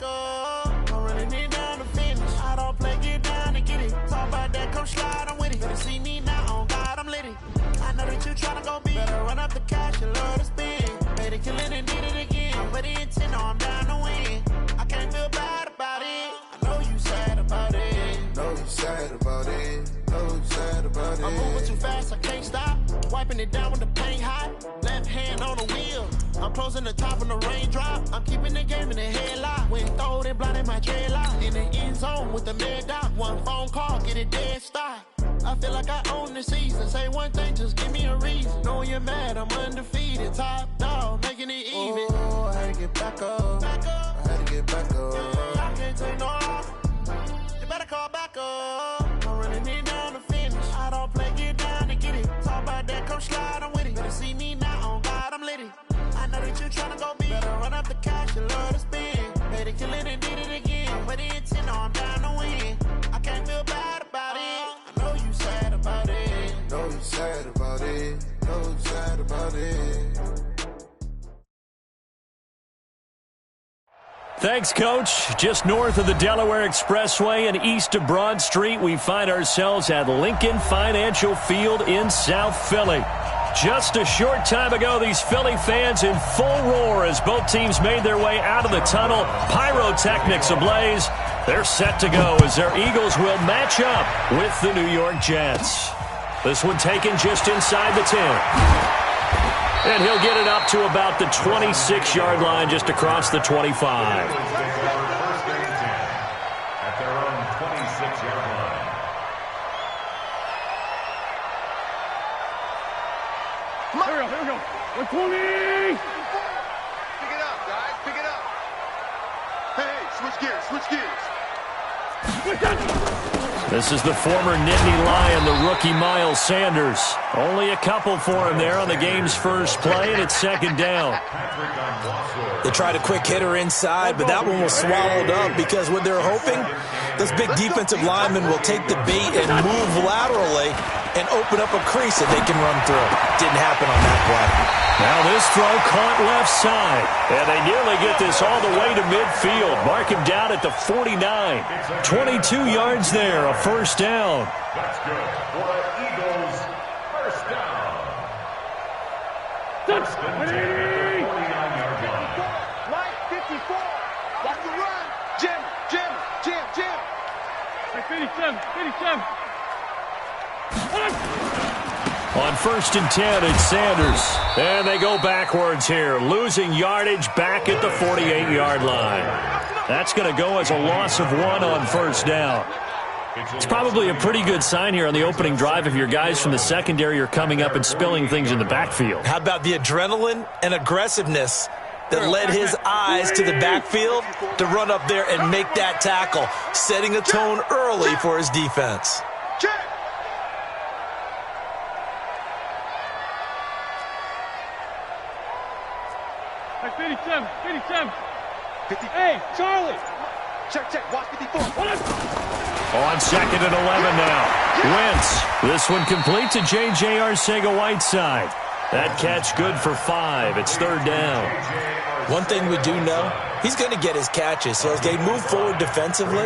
up. I'm running it down to finish. I don't play, get down and get it. Talk about that, come slide, I'm with it. Better see me now, on God, I'm litty. I know that you tryna go big. Better run up the cash, you love to spend. Made a killing and did it again. But the intent, no, I'm down to win. I can't feel bad about it. I know you sad about it. Know you sad about it. Know you sad about it. I'm moving too fast, I can't stop. Wiping it down with the paint hot. Left hand on the wheel. I'm closing the top on the raindrop. I'm keeping the game in the headlock. When throwed and blinded my dreadlock. In the end zone with the mad dot. One phone call, get it dead stop. I feel like I own the season. Say one thing, just give me a reason. Knowing you're mad, I'm undefeated. Top dog, making it even. Oh, I had to get back up. Back up. I had to get back up. I can't take no off. You better call back up. I'm running it down to finish. I don't play, get down and get it. Talk about that, come slide, I'm with it. Better see me now, on God, I'm litty. I know that you tryna go big. Better run up the cash, you love to spend. Made a killing and did it again. But the intent, no, I'm down to win. I can't feel bad about it. I know you sad about it. Know you sad about it. Know you sad about it. Thanks, Coach. Just north of the Delaware Expressway and east of Broad Street, we find ourselves at Lincoln Financial Field in South Philly. Just a short time ago, these Philly fans in full roar as both teams made their way out of the tunnel. Pyrotechnics ablaze. They're set to go as their Eagles will match up with the New York Jets. This one taken just inside the 10. And he'll get it up to about the 26-yard line, just across the 25. At their own 26-yard line. Here we go. 120. Pick it up, guys. Pick it up. Hey, switch gears. Switch gears. This is the former Nittany Lion, the rookie Miles Sanders. Only a couple for him there on the game's first play, and it's second down. They tried a quick hitter inside, but that one was swallowed up because what they're hoping, those big defensive linemen will take the bait and move laterally and open up a crease that they can run through. Didn't happen on that play. Now this throw caught left side, and they nearly get this all the way to midfield. Mark him down at the 49. 22 yards there, a first down. That's good for the Eagles. First down. First and 10 at the 49-yard line. Mike, 54. Watch the run. Jim. 57. On first and 10, it's Sanders. And they go backwards here, losing yardage back at the 48-yard line. That's going to go as a loss of 1 on first down. It's probably a pretty good sign here on the opening drive if your guys from the secondary are coming up and spilling things in the backfield. How about the adrenaline and aggressiveness that led his eyes to the backfield to run up there and make that tackle, setting a tone early for his defense. Check. Hey, 57. Hey, Charlie. Check. Watch 54. On second and 11 now. Wentz. This one complete to J.J. Arcega-Whiteside. That catch good for 5. It's third down. One thing we do know, he's going to get his catches. So as they move forward defensively,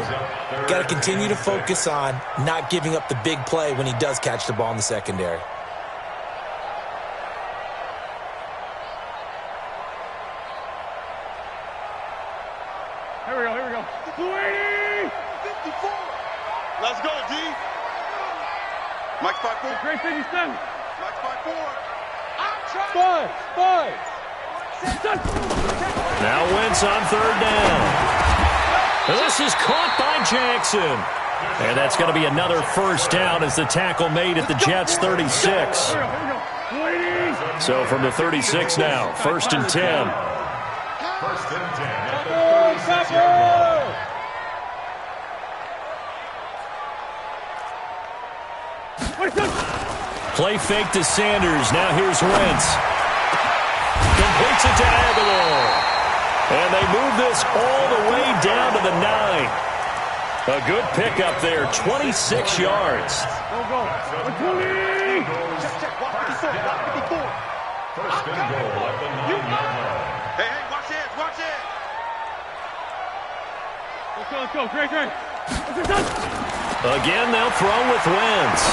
got to continue to focus on not giving up the big play when he does catch the ball in the secondary. Here we go. 280. 54. Let's go, D. Mike's 5-4. Great 57. Mike's 5-4. I'm trying. 5. Now Wentz on third down. This is caught by Jackson. And that's going to be another first down as the tackle made at the Jets' 36. So from the 36 now, first and 10. First and 10 at the 36-yard line. Play fake to Sanders. Now here's Wentz. Completes it to Aguilar. And they move this all the way down to the 9. A good pickup there, 26 yards. Go. 20. Check. Watch 54. First and goal at the 9-yard line. Hey, watch it. Let's go. Great. Again, they'll throw with Wentz.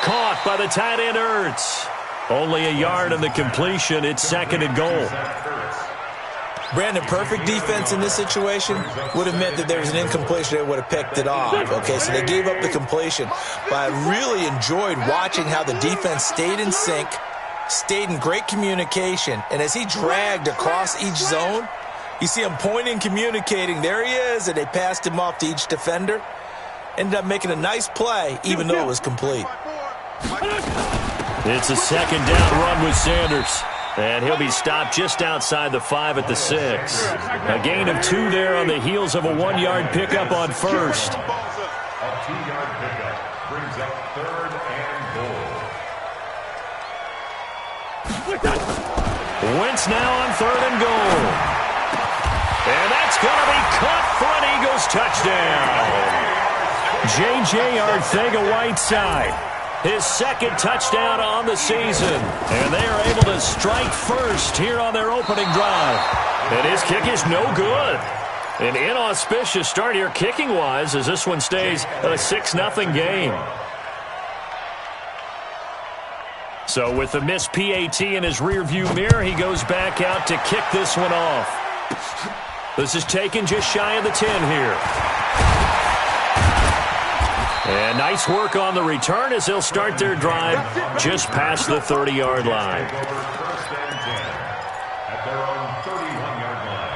Caught by the tight end, Ertz. Only a yard on the completion. It's 2nd and goal. Brandon, perfect defense in this situation would have meant that there was an incompletion. They would have picked it off. Okay, so they gave up the completion. But I really enjoyed watching how the defense stayed in sync, stayed in great communication, and as he dragged across each zone, you see him pointing, communicating. There he is, and they passed him off to each defender. Ended up making a nice play, even though it was complete. It's a 2nd down run with Sanders. And he'll be stopped just outside the 5 at the 6. A gain of 2 there on the heels of a 1-yard pickup on first. A 2-yard pickup brings up 3rd and goal. Wentz now on 3rd and goal. And that's going to be caught for an Eagles touchdown. J.J. Arcega-Whiteside. His 2nd touchdown on the season. And they are able to strike first here on their opening drive. And his kick is no good. An inauspicious start here kicking-wise as this one stays a 6-0 game. So with the missed PAT in his rearview mirror, he goes back out to kick this one off. This is taken just shy of the 10 here. And nice work on the return as they'll start their drive just past the 30-yard line. At their own 31-yard line.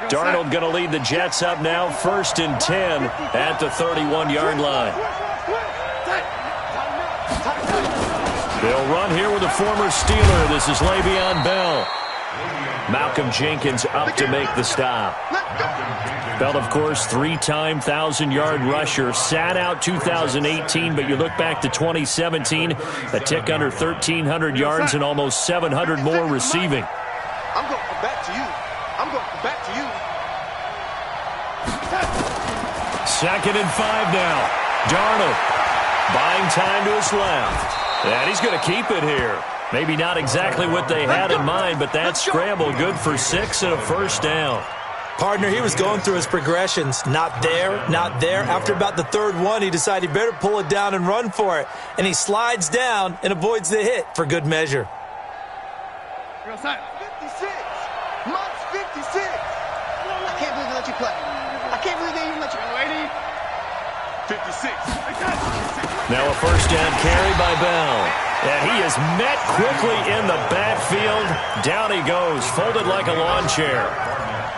Darnold going to lead the Jets up now, 1st and 10 at the 31-yard line. They'll run here with a former Steeler. This is Le'Veon Bell. Malcolm Jenkins up to make the stop. Bell, of course, 3-time 1,000-yard rusher. Sat out 2018, but you look back to 2017, a tick under 1,300 yards and almost 700 more receiving. I'm going back to you. I'm going back to you. 2nd and 5 now. Darnold buying time to his left. And he's going to keep it here. Maybe not exactly what they had in mind, but that scramble good for 6 and a 1st down. Partner, he was going through his progressions. Not there, not there. After about the 3rd one, he decided he better pull it down and run for it. And he slides down and avoids the hit for good measure. 56. Mott's 56. I can't believe they let you play. I can't believe they even let you play. 56. Now a 1st down carry by Bell. And he is met quickly in the backfield. Down he goes, folded like a lawn chair.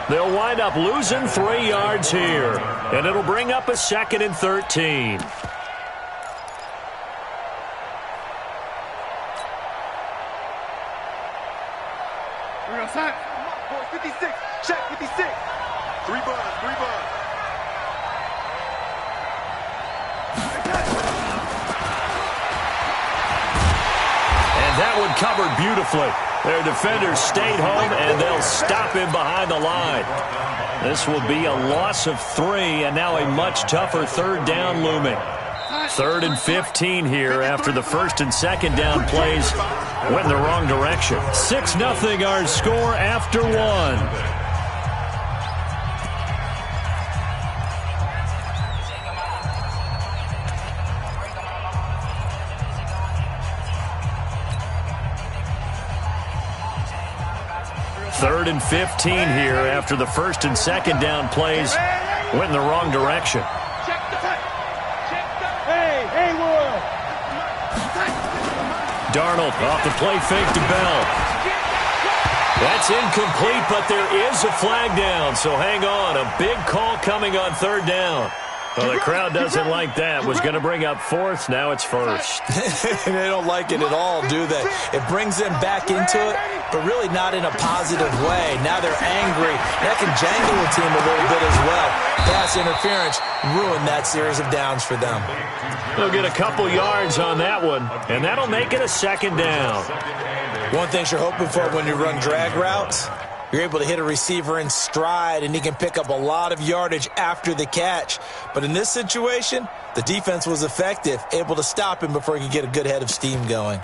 They'll wind up losing 3 yards here. And it'll bring up a 2nd and 13. Here we go, set. 56. Check 56. 3 buns. That one covered beautifully. Their defenders stayed home, and they'll stop him behind the line. This will be a loss of 3, and now a much tougher 3rd down looming. 3rd and 15 here after the 1st and 2nd down plays went in the wrong direction. 6-0 our score after 1. Third and 15 here after the 1st and 2nd down plays went in the wrong direction. Darnold off the play fake to Bell. That's incomplete, but there is a flag down, so hang on. A big call coming on 3rd down. Well, the crowd doesn't like that. Was going to bring up 4th. Now it's 1st. They don't like it at all, do they? It brings them back into it, but really not in a positive way. Now they're angry. That can jangle the team a little bit as well. Pass interference ruined that series of downs for them. They'll get a couple yards on that one, and that'll make it a 2nd down. One thing you're hoping for when you run drag routes, You're able to hit a receiver in stride, and he can pick up a lot of yardage after the catch. But in this situation, the defense was effective, able to stop him before he could get a good head of steam going.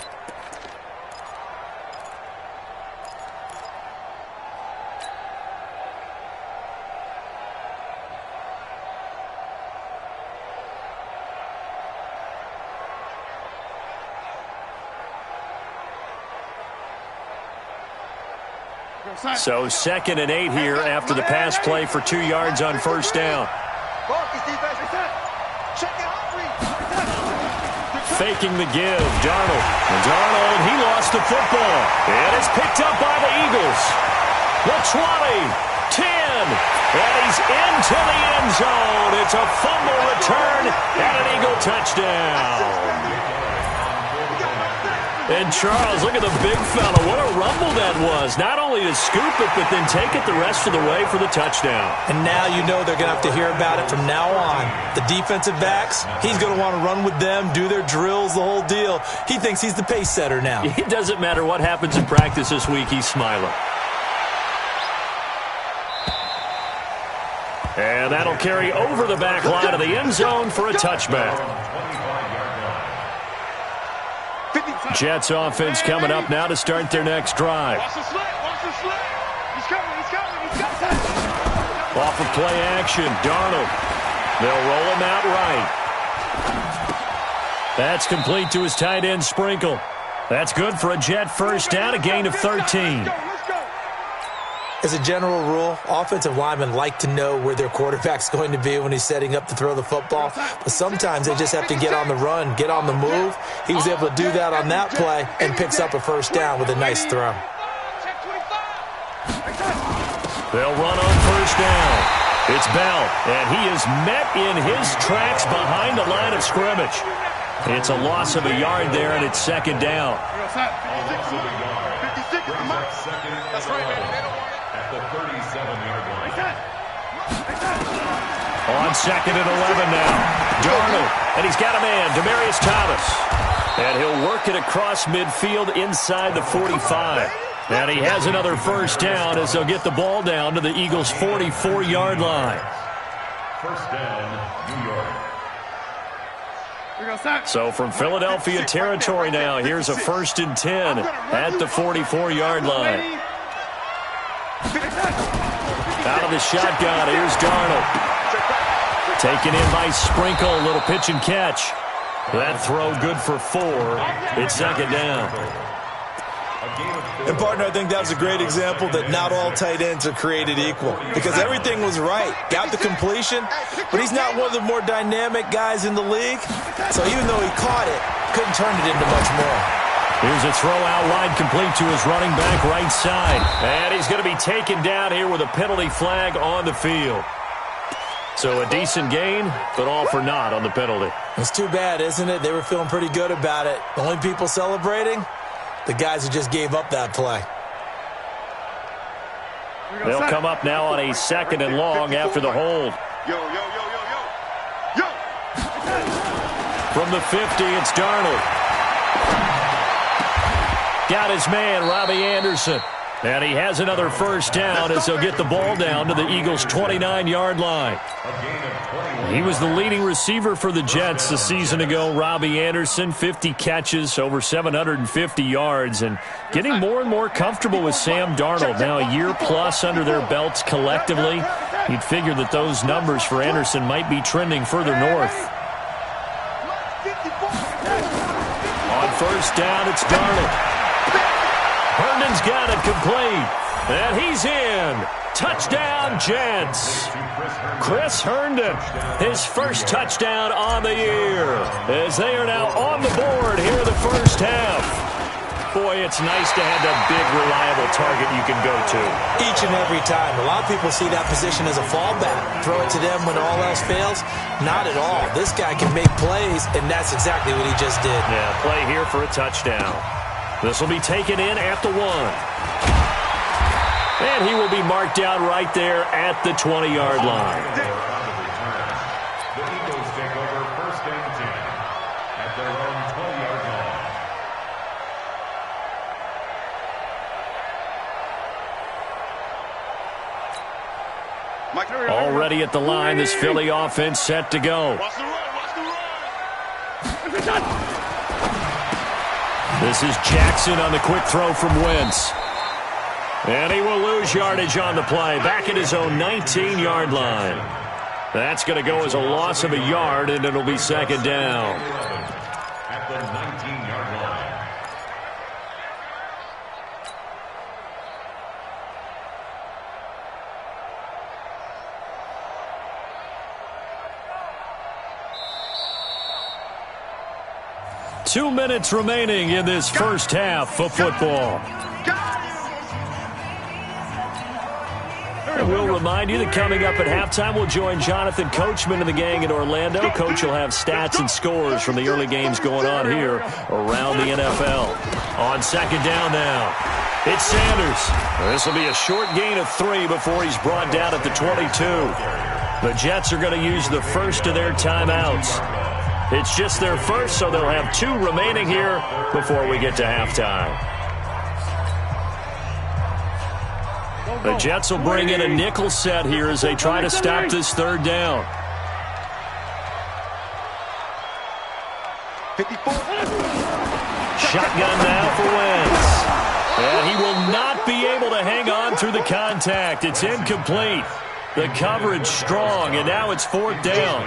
So 2nd and 8 here after the pass play for 2 yards on first down. Faking the give, Darnold. And Darnold, he lost the football. It is picked up by the Eagles. The 20, 10, and he's into the end zone. It's a fumble return and an Eagle touchdown. And Charles, look at the big fella. What a rumble that was. Not only to scoop it, but then take it the rest of the way for the touchdown. And now you know they're going to have to hear about it from now on. The defensive backs, he's going to want to run with them, do their drills, the whole deal. He thinks he's the pace setter now. It doesn't matter what happens in practice this week. He's smiling. And that'll carry over the back line of the end zone for a touchback. Jets offense coming up now to start their next drive. Watch the slant. Watch the slant. He's coming. Off of play action, Darnold. They'll roll him out right. That's complete to his tight end, Sprinkle. That's good for a Jet first down, a gain of 13. As a general rule, offensive linemen like to know where their quarterback's going to be when he's setting up to throw the football. But sometimes they just have to get on the run, get on the move. He was able to do that on that play and picks up a first down with a nice throw. They'll run on first down. It's Bell, and he is met in his tracks behind the line of scrimmage. It's a loss of a yard there, and it's second down. 56 is the mark. That's right, man. They don't want it. At the 37-yard line. On 2nd and 11 now. Darnold, and he's got a man, Demaryius Thomas. And he'll work it across midfield inside the 45. And he has another first down as they'll get the ball down to the Eagles' 44-yard line. First down, New York. So from Philadelphia territory now, here's a 1st and 10 at the 44-yard line. Out of the shotgun, here's Darnold. Taken in by Sprinkle, a little pitch and catch. That throw good for 4. It's second down. And, partner, I think that was a great example that not all tight ends are created equal. Because everything was right. Got the completion, but he's not one of the more dynamic guys in the league. So even though he caught it, couldn't turn it into much more. Here's a throw out wide complete to his running back right side. And he's going to be taken down here with a penalty flag on the field. So a decent gain, but all for naught on the penalty. It's too bad, isn't it? They were feeling pretty good about it. The only people celebrating, the guys who just gave up that play. They'll come up now on a 2nd and long after the hold. From the 50, it's Darnold. Got his man, Robbie Anderson. And he has another first down as they'll get the ball down to the Eagles' 29-yard line. He was the leading receiver for the Jets a season ago, Robbie Anderson, 50 catches, over 750 yards, and getting more and more comfortable with Sam Darnold. Now a year plus under their belts collectively. You'd figure that those numbers for Anderson might be trending further north. On first down, it's Darnold. Herndon's got it complete, and he's in. Touchdown, Jets. Chris Herndon, his first touchdown on the year, as they are now on the board here in the first half. Boy, it's nice to have that big, reliable target you can go to. Each and every time. A lot of people see that position as a fallback. Throw it to them when all else fails. Not at all. This guy can make plays, and that's exactly what he just did. Yeah, play here for a touchdown. This will be taken in at the 1. And he will be marked down right there at the 20-yard line. The Eagles take over 1st and 10 at their own 20-yard line. Already at the line, this Philly offense set to go. This is Jackson on the quick throw from Wentz. And he will lose yardage on the play. Back at his own 19-yard line. That's going to go as a loss of a yard, and it'll be second down. At the 19-yard line. Two minutes remaining in this first half of football. And we'll remind you that coming up at halftime, we'll join Jonathan Coachman and the gang in Orlando. Coach will have stats and scores from the early games going on here around the NFL. On second down now, it's Sanders. This will be a short gain of 3 before he's brought down at the 22. The Jets are going to use the first of their timeouts. It's just their first, so they'll have 2 remaining here before we get to halftime. The Jets will bring in a nickel set here as they try to stop this third down. 54. Shotgun now for Wentz. And he will not be able to hang on through the contact. It's incomplete. The coverage strong, and now it's 4th down.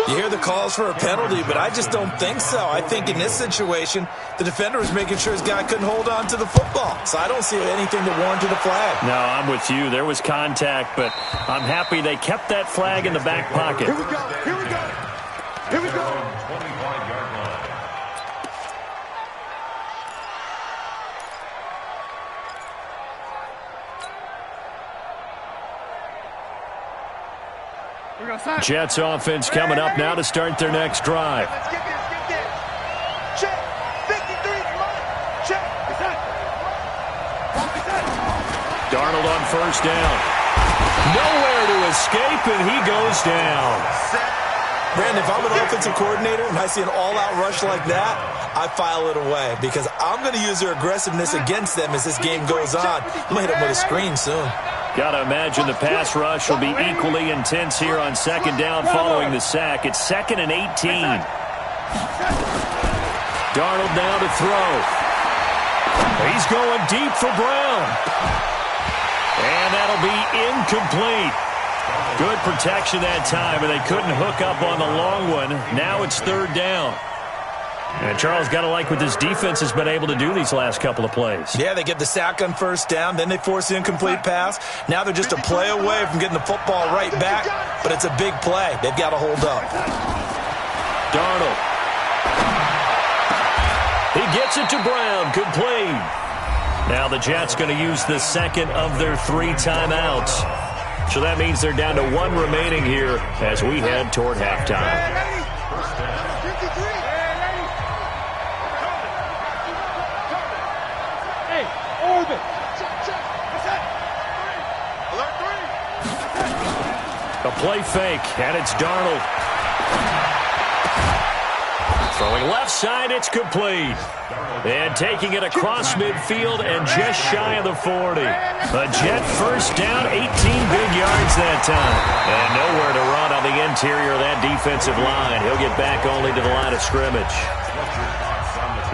You hear the calls for a penalty, but I just don't think so. I think in this situation, the defender was making sure his guy couldn't hold on to the football. So I don't see anything that warranted a flag. No, I'm with you. There was contact, but I'm happy they kept that flag in the back pocket. Here we go. Here we go. Here we go. 25-yard line. Jets offense coming up now to start their next drive. Let's get this. Get this. Check. 53. Check. Darnold on first down. Nowhere to escape, and he goes down. Brandon, if I'm an offensive coordinator and I see an all-out rush like that, I file it away because I'm going to use their aggressiveness against them as this game goes on. I'm going to hit them with a screen soon. Got to imagine the pass rush will be equally intense here on second down following the sack. It's 2nd and 18. Darnold now to throw. He's going deep for Brown. And that'll be incomplete. Good protection that time, and they couldn't hook up on the long one. Now it's 3rd down. And Charles, got to like what this defense has been able to do these last couple of plays. Yeah, they get the sack on first down, then they force the incomplete pass. Now they're just a play away from getting the football right back, but it's a big play. They've got to hold up. Darnold. He gets it to Brown. Complete. Now the Jets going to use the second of their 3 timeouts. So that means they're down to 1 remaining here as we head toward halftime. A play fake, and it's Darnold. Throwing left side, it's complete. And taking it across midfield and just shy of the 40. A Jet first down, 18 big yards that time. And nowhere to run on the interior of that defensive line. He'll get back only to the line of scrimmage.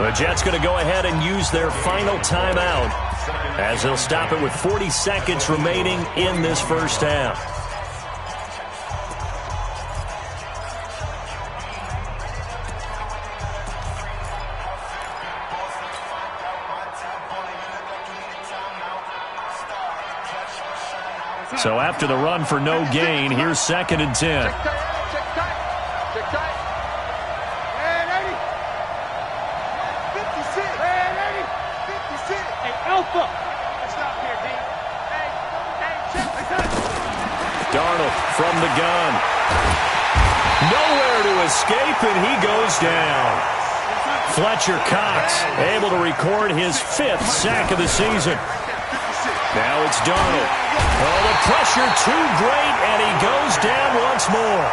The Jets going to go ahead and use their final timeout as they'll stop it with 40 seconds remaining in this first half. So after the run for no gain, here's 2nd and 10. Check tight. And 80. 56. And 80. 56. Hey, Alpha. Stop here, D. Hey, check. Darnold from the gun. Nowhere to escape, and he goes down. Fletcher Cox able to record his 5th sack of the season. Now it's Darnold. Oh, the pressure too great, and he goes down once more.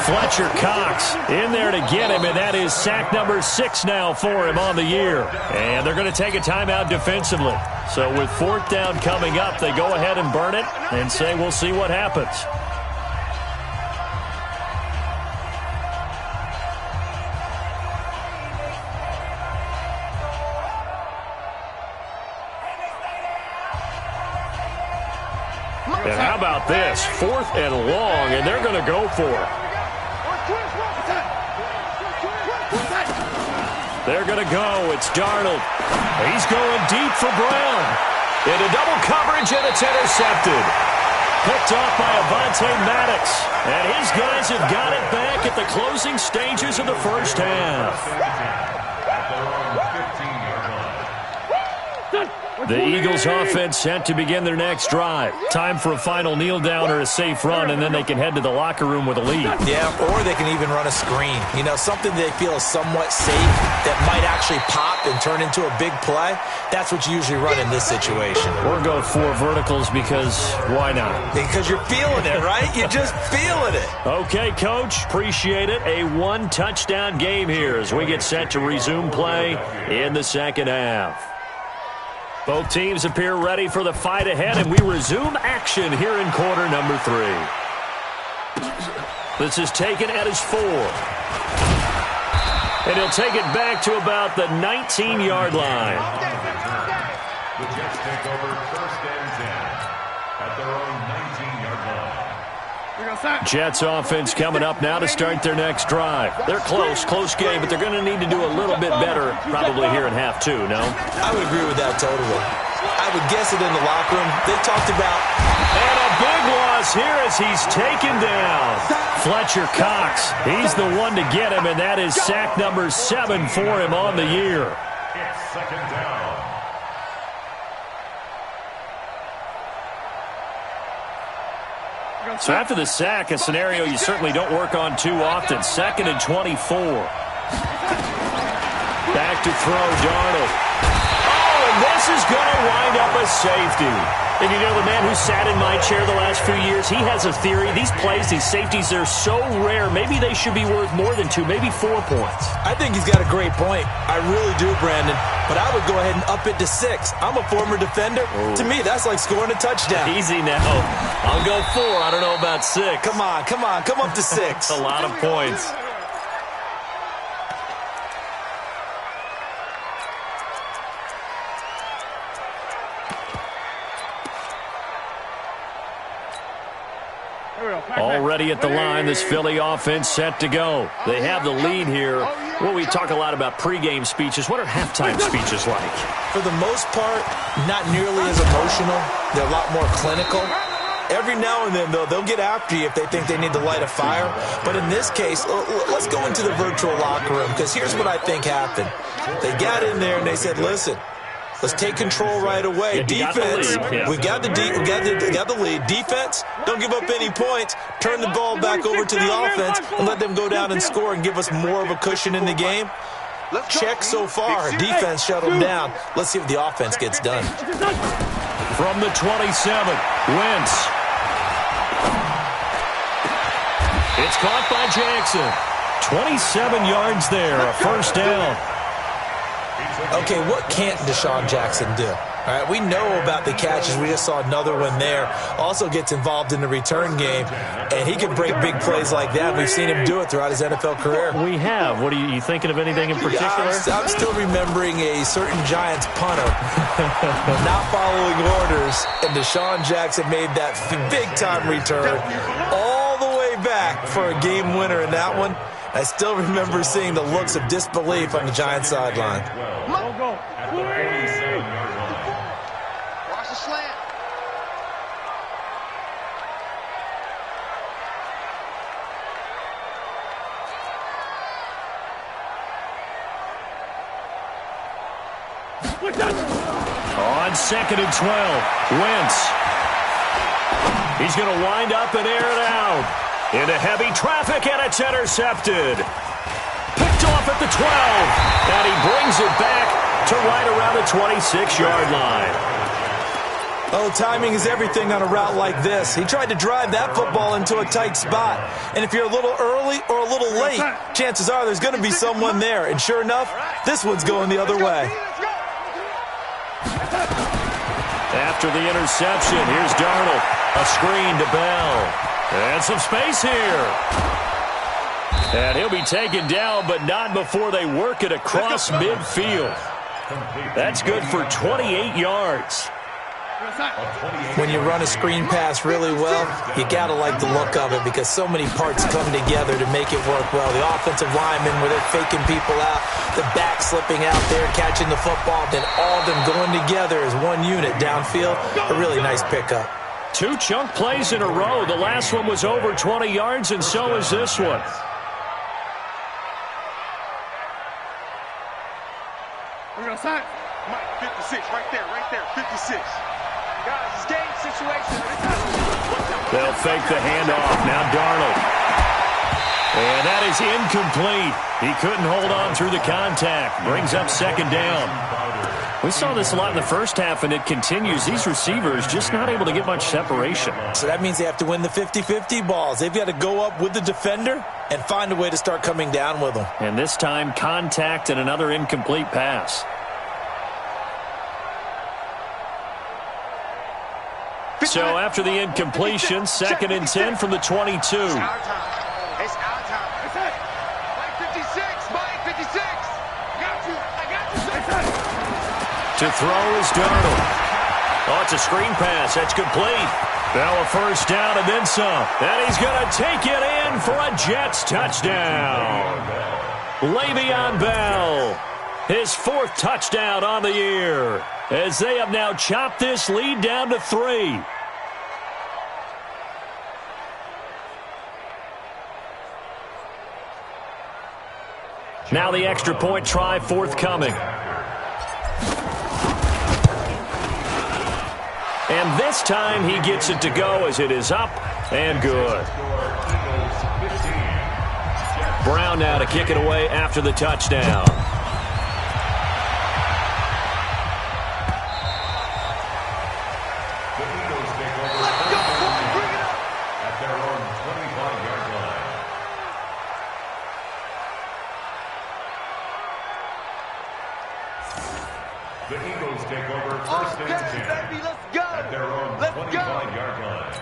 Fletcher Cox in there to get him, and that is sack number 6 now for him on the year. And they're going to take a timeout defensively. So with 4th down coming up, they go ahead and burn it and say we'll see what happens. And how about this? 4th and long, and they're going to go for it. They're going to go. It's Darnold. He's going deep for Brown. Into double coverage, and it's intercepted. Picked off by Avonte Maddox. And his guys have got it back at the closing stages of the first half. The Eagles offense set to begin their next drive. Time for a final kneel down or a safe run, and then they can head to the locker room with a lead. Yeah, or they can even run a screen. You know, something they feel is somewhat safe that might actually pop and turn into a big play. That's what you usually run in this situation. Or go 4 verticals because why not? Because you're feeling it, right? You're just feeling it. Okay, Coach. Appreciate it. A 1-touchdown game here as we get set to resume play in the second half. Both teams appear ready for the fight ahead, and we resume action here in quarter number 3. This is taken at his 4. And he'll take it back to about the 19-yard line. The Jets take over 1st and 10 at their own 19-yard line. Jets offense coming up now to start their next drive. They're close game, but they're going to need to do a little bit better probably here in half 2, no? I would agree with that totally. I would guess it in the locker room. They talked about... And a big loss here as he's taken down. Fletcher Cox, he's the one to get him, and that is sack number 7 for him on the year. It's 2nd down. So after the sack, a scenario you certainly don't work on too often. 2nd and 24. Back to throw, Darnold. Oh, and this is going to wind up a safety. And you know, the man who sat in my chair the last few years, he has a theory. These plays, these safeties, they're so rare. Maybe they should be worth more than 2, maybe 4 points. I think he's got a great point. I really do, Brandon. But I would go ahead and up it to 6. I'm a former defender. Ooh. To me, that's like scoring a touchdown. Easy now. I'll go 4. I don't know about 6. Come on. Come up to 6. That's a lot of points. Already at the line, this Philly offense set to go. They have the lead here. Well, we talk a lot about pregame speeches. What are halftime speeches like? For the most part, not nearly as emotional. They're a lot more clinical. Every now and then, though, they'll get after you if they think they need to light a fire. But in this case, let's go into the virtual locker room, because here's what I think happened. They got in there and they said, listen, let's take control right away. Defense, we got the lead. Defense, don't give up any points. Turn the ball back over to the offense and let them go down and score and give us more of a cushion in the game. Check so far. Defense shut them down. Let's see if the offense gets done. From the 27, Wentz. It's caught by Jackson. 27 yards there, a 1st down. Okay, what can't Deshaun Jackson do? All right, we know about the catches. We just saw another one there. Also gets involved in the return game, and he can break big plays like that. We've seen him do it throughout his NFL career. We have. What are you thinking of anything in particular? I'm still remembering a certain Giants punter not following orders, and Deshaun Jackson made that big-time return all the way back for a game winner in that one. I still remember seeing the looks of disbelief on the Giants sideline. Watch the slant. On 2nd and 12, Wentz. He's going to wind up and air it out. Into heavy traffic, and it's intercepted. Picked off at the 12, and he brings it back to right around the 26-yard line. Oh, timing is everything on a route like this. He tried to drive that football into a tight spot. And if you're a little early or a little late, chances are there's going to be someone there. And sure enough, this one's going the other way. After the interception, here's Darnold. A screen to Bell. And some space here. And he'll be taken down, but not before they work it across midfield. That's good for 28 yards. When you run a screen pass really well, you got to like the look of it because so many parts come together to make it work well. The offensive linemen, where they're faking people out, the back slipping out there, catching the football, then all of them going together as one unit downfield. A really nice pickup. 2 chunk plays in a row. The last one was over 20 yards, and so is this one. We're going to sign. Mike, 56, right there, 56. Guys, it's game situation. They'll fake the handoff. Now Darnold. And that is incomplete. He couldn't hold on through the contact. Brings up second down. We saw this a lot in the first half, and it continues. These receivers just not able to get much separation. So that means they have to win the 50-50 balls. They've got to go up with the defender and find a way to start coming down with them. And this time, contact and another incomplete pass. So after the incompletion, 2nd and 10 from the 22. It's our time. It's our time. It's it. Mike 56. Mike 56. I got you. To throw is Darnold. Oh, it's a screen pass. That's complete. Bell a first down and then some. And he's going to take it in for a Jets touchdown. Le'Veon Bell, his 4th touchdown on the year, as they have now chopped this lead down to 3. Now the extra point try forthcoming. And this time he gets it to go as it is up and good. Brown now to kick it away after the touchdown. The Eagles take over first and 10 at their own 25-yard line.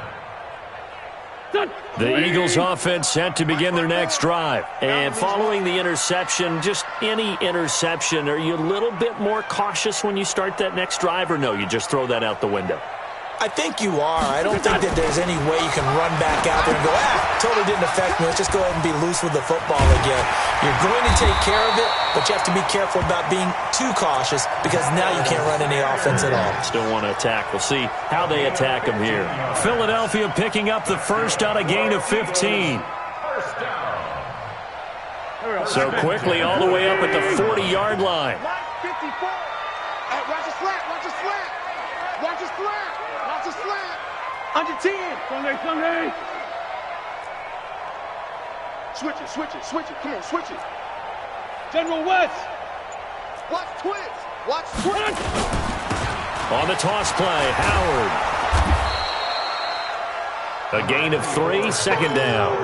The Eagles offense set to begin their next drive. And following the interception, just any interception, are you a little bit more cautious when you start that next drive, or no, you just throw that out the window? I think you are. I don't think that there's any way you can run back out there and go, totally didn't affect me. Let's just go ahead and be loose with the football again. You're going to take care of it, but you have to be careful about being too cautious because now you can't run any offense at all. Still want to attack. We'll see how they attack them here. Philadelphia picking up the first on a gain of 15. So quickly all the way up at the 40-yard line. 54. Watch the slant. Watch the slant. Watch the slant. Watch the slant. Under 10. Sunday. Switch it. Come on, switch it. General West. Watch twist. Watch twist. On the toss play, Howard. A gain of 3, second down.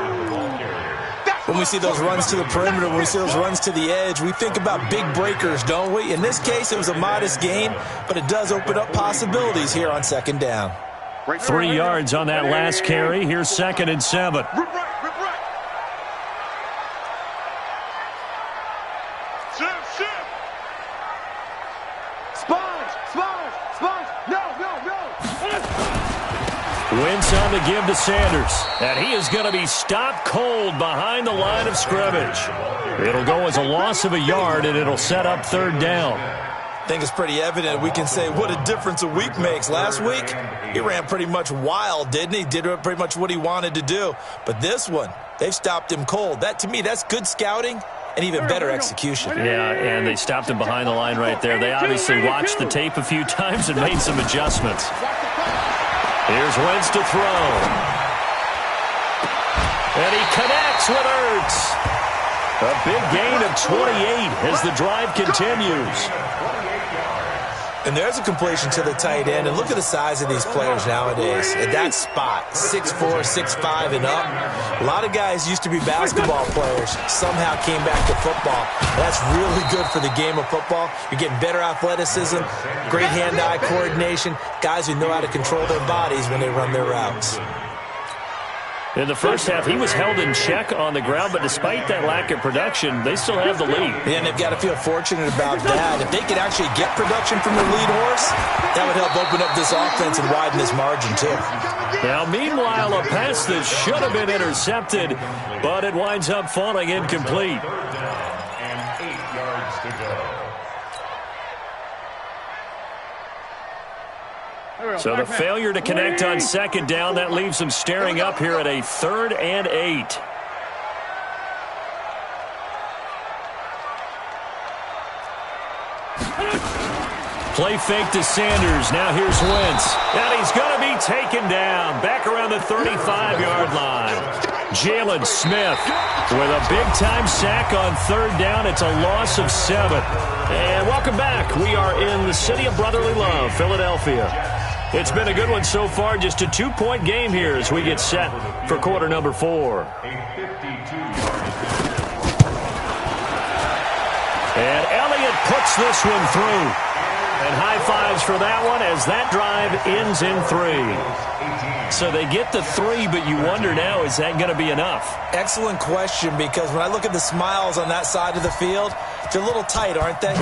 When we see those runs to the perimeter, when we see those runs to the edge, we think about big breakers, don't we? In this case, it was a modest gain, but it does open up possibilities here on second down. 3 yards on that last carry. Here's 2nd and 7. Rip right. Shift. Sponge. No. Wentz on the give to Sanders. And he is going to be stopped cold behind the line of scrimmage. It'll go as a loss of a yard, and it'll set up 3rd down. I think it's pretty evident. We can say what a difference a week makes. Last week, he ran pretty much wild, didn't he? Did pretty much what he wanted to do. But this one, they've stopped him cold. That, to me, that's good scouting and even better execution. Yeah, and they stopped him behind the line right there. They obviously watched the tape a few times and made some adjustments. Here's Wentz to throw. And he connects with Ertz. A big gain of 28 as the drive continues. And there's a completion to the tight end. And look at the size of these players nowadays. At that spot, 6'4", 6'5", and up. A lot of guys used to be basketball players, somehow came back to football. That's really good for the game of football. You're getting better athleticism, great hand-eye coordination, guys who know how to control their bodies when they run their routes. In the first half, he was held in check on the ground, but despite that lack of production, they still have the lead. Yeah, and they've got to feel fortunate about that. If they could actually get production from their lead horse, that would help open up this offense and widen this margin, too. Now, meanwhile, a pass that should have been intercepted, but it winds up falling incomplete. And 8 yards to go. So the failure to connect on second down, that leaves them staring up here at a 3rd and 8. Play fake to Sanders. Now here's Wentz. And he's going to be taken down. Back around the 35-yard line. Jalen Smith with a big-time sack on 3rd down. It's a loss of 7. And welcome back. We are in the city of brotherly love, Philadelphia. It's been a good one so far. Just a 2-point game here as we get set for quarter number 4. And Elliott puts this one through. And high fives for that one as that drive ends in 3. So they get the 3, but you wonder now, is that going to be enough? Excellent question, because when I look at the smiles on that side of the field, they're a little tight, aren't they?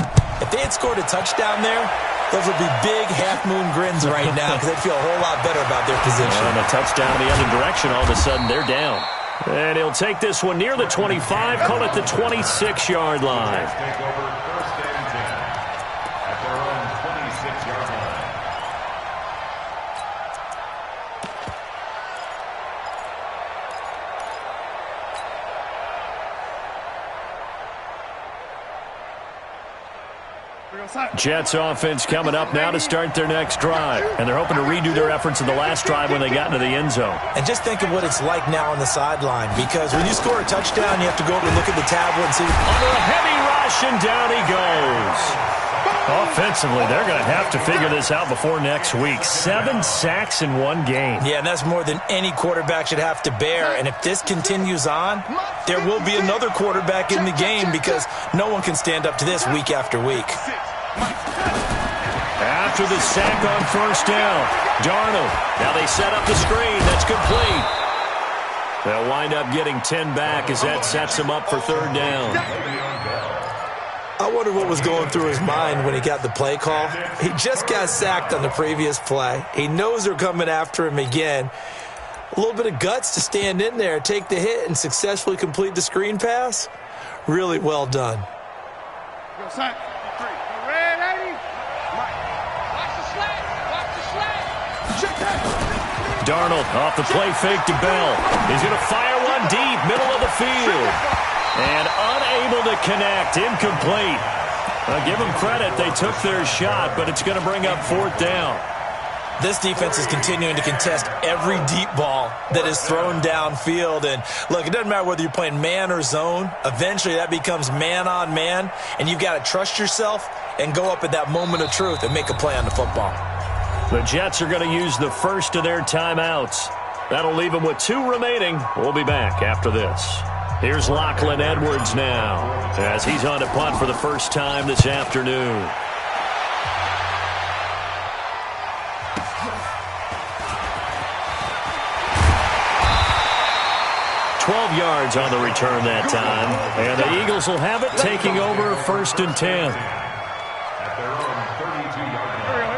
If they had scored a touchdown there, those would be big half-moon grins right now because they'd feel a whole lot better about their position. And a touchdown the other direction, all of a sudden they're down. And he'll take this one near the 25, call it the 26-yard line. Take over 1st and 10 at their own 26-yard line. Jets offense coming up now to start their next drive. And they're hoping to redo their efforts in the last drive when they got into the end zone. And just think of what it's like now on the sideline, because when you score a touchdown, you have to go over and look at the tablet and see. Under a heavy rush, and down he goes. Offensively, they're going to have to figure this out before next week. 7 sacks in one game. Yeah, and that's more than any quarterback should have to bear. And if this continues on, there will be another quarterback in the game because no one can stand up to this week after week. After the sack on 1st down, Darnold. Now they set up the screen. That's complete. They'll wind up getting 10 back as that sets them up for 3rd down. I wonder what was going through his mind when he got the play call. He just got sacked on the previous play. He knows they're coming after him again. A little bit of guts to stand in there, take the hit, and successfully complete the screen pass. Really well done. Go, son. Ready? Watch the slant. Watch the slant. Check that. Darnold off the play fake to Bell. He's going to fire one deep, middle of the field. And unable to connect, incomplete. Give them credit, they took their shot, but it's going to bring up 4th down. This defense is continuing to contest every deep ball that is thrown downfield. And look, it doesn't matter whether you're playing man or zone. Eventually that becomes man on man, and you've got to trust yourself and go up at that moment of truth and make a play on the football. The Jets are going to use the first of their timeouts. That'll leave them with 2 remaining. We'll be back after this. Here's Lachlan Edwards now as he's on to punt for the first time this afternoon. $12 yards on the return that time. And the Eagles will have it, taking over 1st and 10.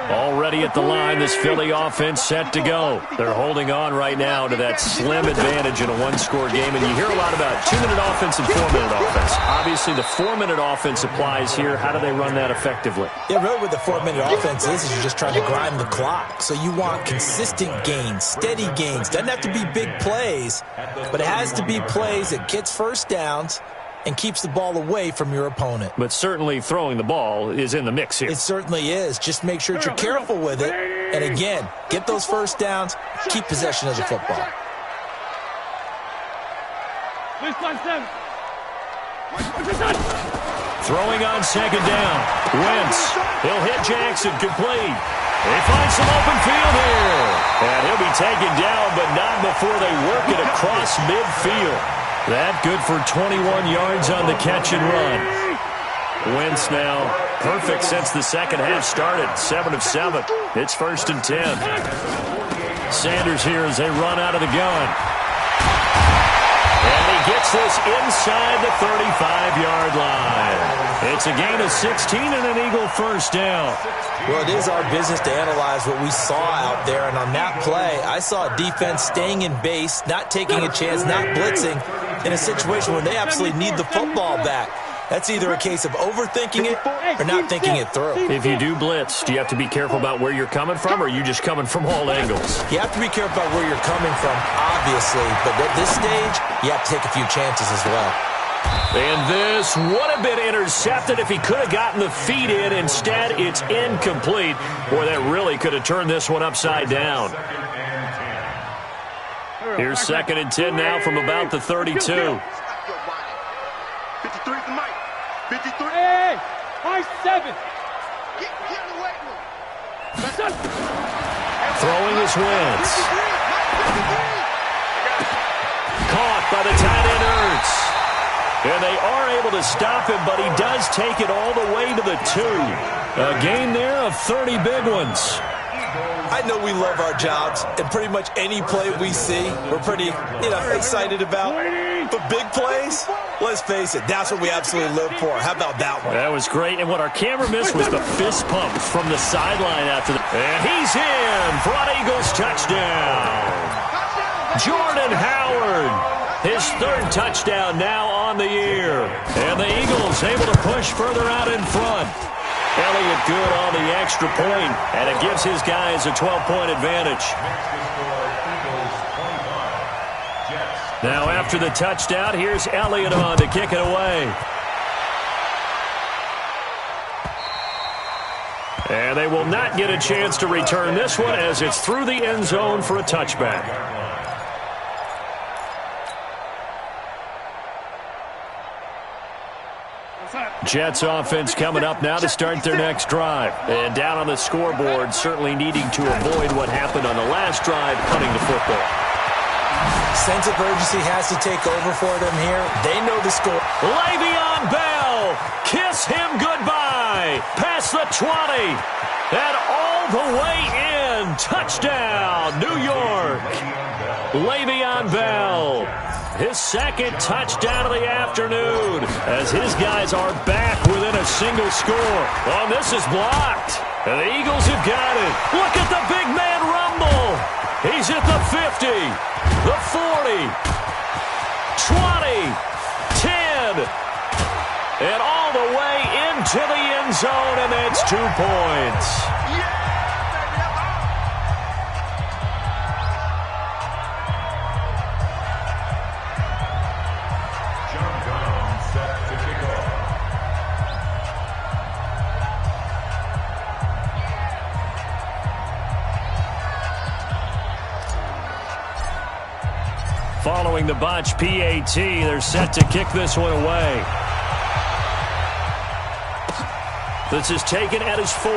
Already at the line, this Philly offense set to go. They're holding on right now to that slim advantage in a 1-score game. And you hear a lot about 2-minute offense and 4-minute offense. Obviously, the 4-minute offense applies here. How do they run that effectively? Yeah, really what the 4-minute offense is you're just trying to grind the clock. So you want consistent gains, steady gains. Doesn't have to be big plays, but it has to be plays that gets first downs and keeps the ball away from your opponent. But certainly throwing the ball is in the mix here. It certainly is. Just make sure that you're careful with it. And again, get those first downs, keep possession of the football. Throwing on second down. Wentz. He'll hit Jackson. Complete. He finds some open field here. And he'll be taken down, but not before they work it across midfield. That good for 21 yards on the catch and run. Wentz now perfect since the second half started. 7 of 7. It's 1st and 10. Sanders here as they run out of the gun. And he gets this inside the 35-yard line. It's a gain of 16 and an Eagle first down. Well, it is our business to analyze what we saw out there. And on that play, I saw a defense staying in base, not taking a chance, not blitzing in a situation where they absolutely need the football back. That's either a case of overthinking it or not thinking it through. If you do blitz, do you have to be careful about where you're coming from, or are you just coming from all angles? You have to be careful about where you're coming from, obviously. But at this stage, you have to take a few chances as well. And this would have been intercepted if he could have gotten the feet in. Instead, it's incomplete. Boy, that really could have turned this one upside down. Here's 2nd and 10 now from about the 32. 53 for Mike. 53. Hey, Mike 7. Get in the weight room. Throwing is Wentz. Caught by the tight end Ertz. And they are able to stop him, but he does take it all the way to the 2. A gain there of 30 big ones. I know we love our jobs, and pretty much any play we see, we're pretty, excited about. But big plays, let's face it, that's what we absolutely live for. How about that one? That was great, and what our camera missed was the fist pump from the sideline after that. And he's in for an Eagles touchdown. Jordan Howard, his 3rd touchdown now on the year. And the Eagles able to push further out in front. Elliott good on the extra point, and it gives his guys a 12-point advantage. Now after the touchdown, here's Elliott on to kick it away. And they will not get a chance to return this one as it's through the end zone for a touchback. Jets offense coming up now to start their next drive. And down on the scoreboard, certainly needing to avoid what happened on the last drive, punting the football. Sense of urgency has to take over for them here. They know the score. Le'Veon Bell, kiss him goodbye. Past the 20. And all the way in. Touchdown, New York. Le'Veon Bell. His 2nd touchdown of the afternoon as his guys are back within a single score. Oh, this is blocked. And the Eagles have got it. Look at the big man rumble. He's at the 50, the 40, 20, 10, and all the way into the end zone, and that's 2 points. Following the botch PAT, they're set to kick this one away. This is taken at his 4.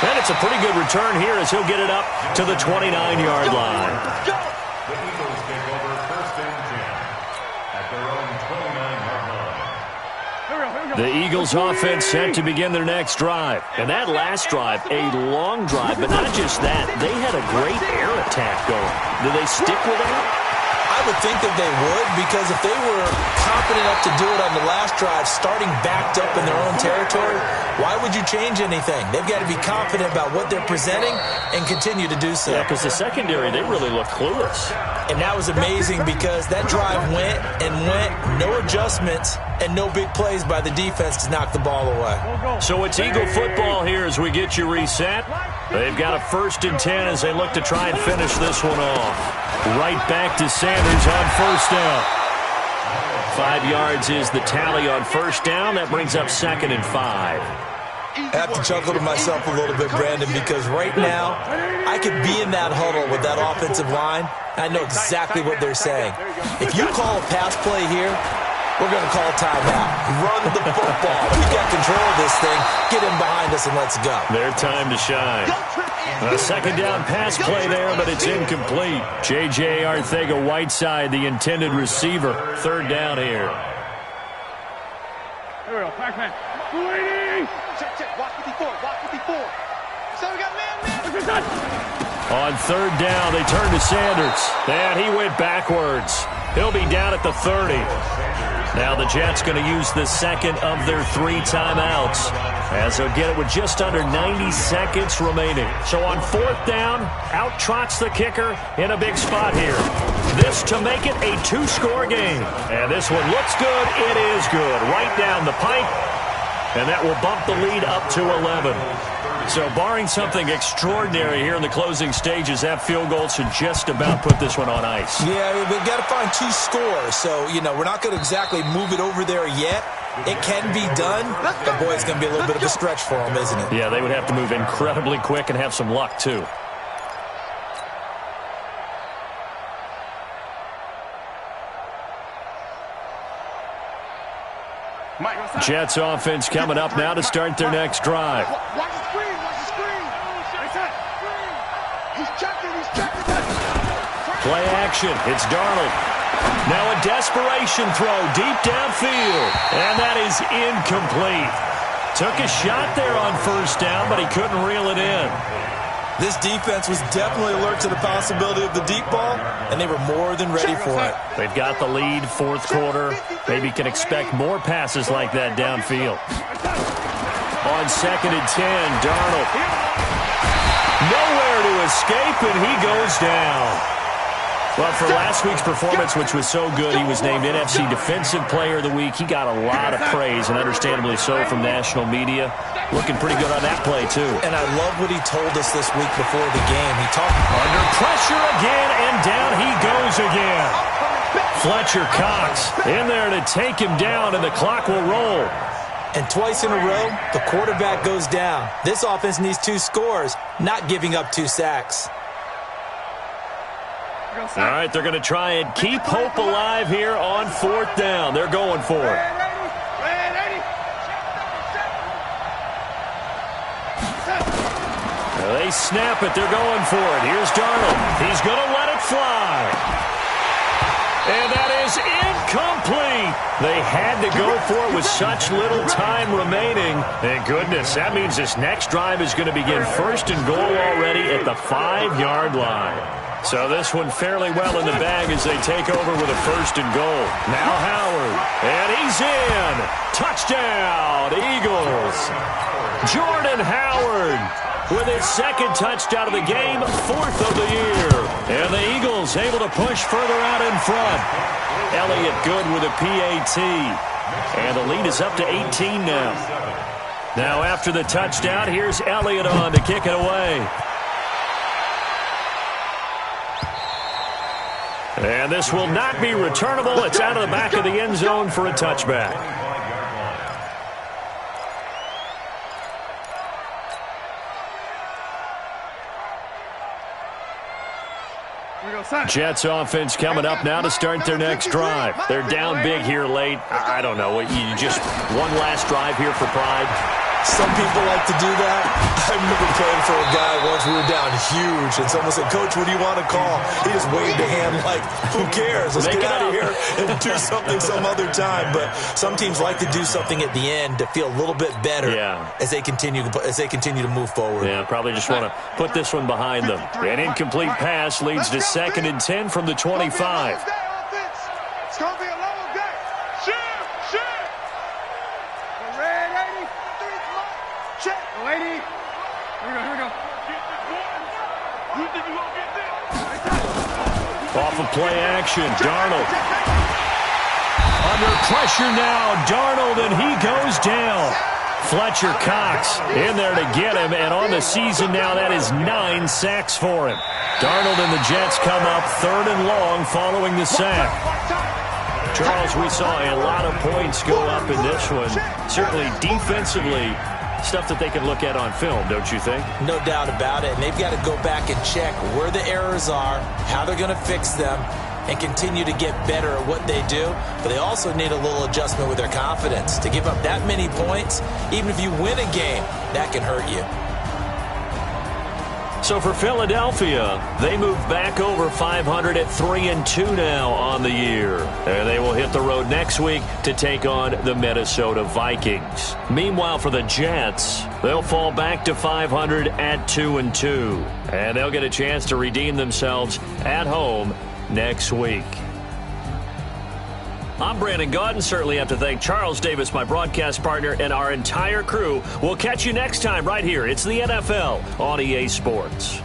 And it's a pretty good return here as he'll get it up to the 29-yard line. The Eagles take over 1st and 10 at their own 29-yard line. The Eagles offense set to begin their next drive. And that last drive, a long drive, but not just that. They had a great air attack going. Do they stick with that? I would think that they would, because if they were confident enough to do it on the last drive, starting backed up in their own territory, why would you change anything? They've got to be confident about what they're presenting and continue to do so. Yeah, because the secondary, they really look clueless. And that was amazing because that drive went and went, no adjustments, and no big plays by the defense to knock the ball away. So it's Eagle football here as we get you reset. They've got a 1st and 10 as they look to try and finish this one off. Right back to Sanders on 1st down. 5 yards is the tally on 1st down. That brings up 2nd and 5. I have to chuckle to myself a little bit, Brandon, because right now I could be in that huddle with that offensive line. I know exactly what they're saying. If you call a pass play here, we're going to call timeout. Run the football. We've got control of this thing. Get him behind us and let's go. Their time to shine. A second down pass play there, but it's incomplete. J.J. Arcega-Whiteside, the intended receiver. Third down here. Here we go. Pack man. Check, check. Watch 54. Watch 54. So we got man. On third down, they turn to Sanders. And he went backwards. He'll be down at the 30. Now the Jets going to use the second of their 3 timeouts, as they'll get it with just under 90 seconds remaining. So on fourth down, out trots the kicker in a big spot here. This to make it a 2-score game. And this one looks good. It is good. Right down the pipe. And that will bump the lead up to 11. So barring something extraordinary here in the closing stages, that field goal should just about put this one on ice. Yeah, we've got to find 2 scores. So, we're not going to exactly move it over there yet. It can be done, but boy, it's going to be a little bit of a stretch for them, isn't it? Yeah, they would have to move incredibly quick and have some luck, too. Jets offense coming up now to start their next drive. Watch the screen. Watch the screen. He's checking. He's checking. Play action. It's Darnold. Now a desperation throw deep downfield. And that is incomplete. Took a shot there on first down, but he couldn't reel it in. This defense was definitely alert to the possibility of the deep ball, and they were more than ready for it. They've got the lead, fourth quarter. Maybe can expect more passes like that downfield. On second and 10, Darnold. Nowhere to escape, and he goes down. Well, for last week's performance, which was so good, he was named NFC Defensive Player of the Week. He got a lot of praise, and understandably so, from national media. Looking pretty good on that play, too. And I love what he told us this week before the game. He talked under pressure again, and down he goes again. Fletcher Cox in there to take him down, and the clock will roll. And twice in a row, the quarterback goes down. This offense needs 2 scores, not giving up 2 sacks. All right, they're going to try and keep hope alive here on fourth down. They're going for it. They snap it. They're going for it. Here's Darnold. He's going to let it fly. And that is incomplete. They had to go for it with such little time remaining. Thank goodness. That means this next drive is going to begin first and goal already at the 5-yard line. So this one fairly well in the bag as they take over with a first and goal. Now Howard. And he's in. Touchdown, Eagles. Jordan Howard with his second touchdown of the game, 4th of the year. And the Eagles able to push further out in front. Elliott good with a PAT. And the lead is up to 18 now. Now after the touchdown, here's Elliott on to kick it away. And this will not be returnable. It's out of the back of the end zone for a touchback. Jets offense coming up now to start their next drive. They're down big here late. I don't know. You just one last drive here for pride. Some people like to do that. I remember playing for a guy once. We were down huge, and someone said, "Coach, what do you want to call?" He just waved a hand like, "Who cares? Let's get out of here and do something some other time." But some teams like to do something at the end to feel a little bit better as they continue to move forward. Yeah, probably just want to put this one behind them. An incomplete pass leads to second and 10 from the 25. It's going to be a long day. Shoot! We're ready. Check. Lady. Here we go. You think you gonna get this? Off of play action, Darnold. Under pressure now, Darnold, and he goes down. Fletcher Cox in there to get him, and on the season now, that is 9 sacks for him. Darnold and the Jets come up 3rd and long following the sack. Charles, we saw a lot of points go up in this one. Certainly defensively, stuff that they can look at on film, don't you think? No doubt about it. And they've got to go back and check where the errors are, how they're going to fix them. and continue to get better at what they do, but they also need a little adjustment with their confidence. To give up that many points, even if you win a game, that can hurt you. So for Philadelphia, they move back over 500 at 3-2 now on the year. And they will hit the road next week to take on the Minnesota Vikings. Meanwhile, for the Jets, they'll fall back to 500 at 2-2. And they'll get a chance to redeem themselves at home next week. I'm Brandon Gaudin. Certainly have to thank Charles Davis, my broadcast partner, and our entire crew. We'll catch you next time right here. It's the NFL on EA Sports.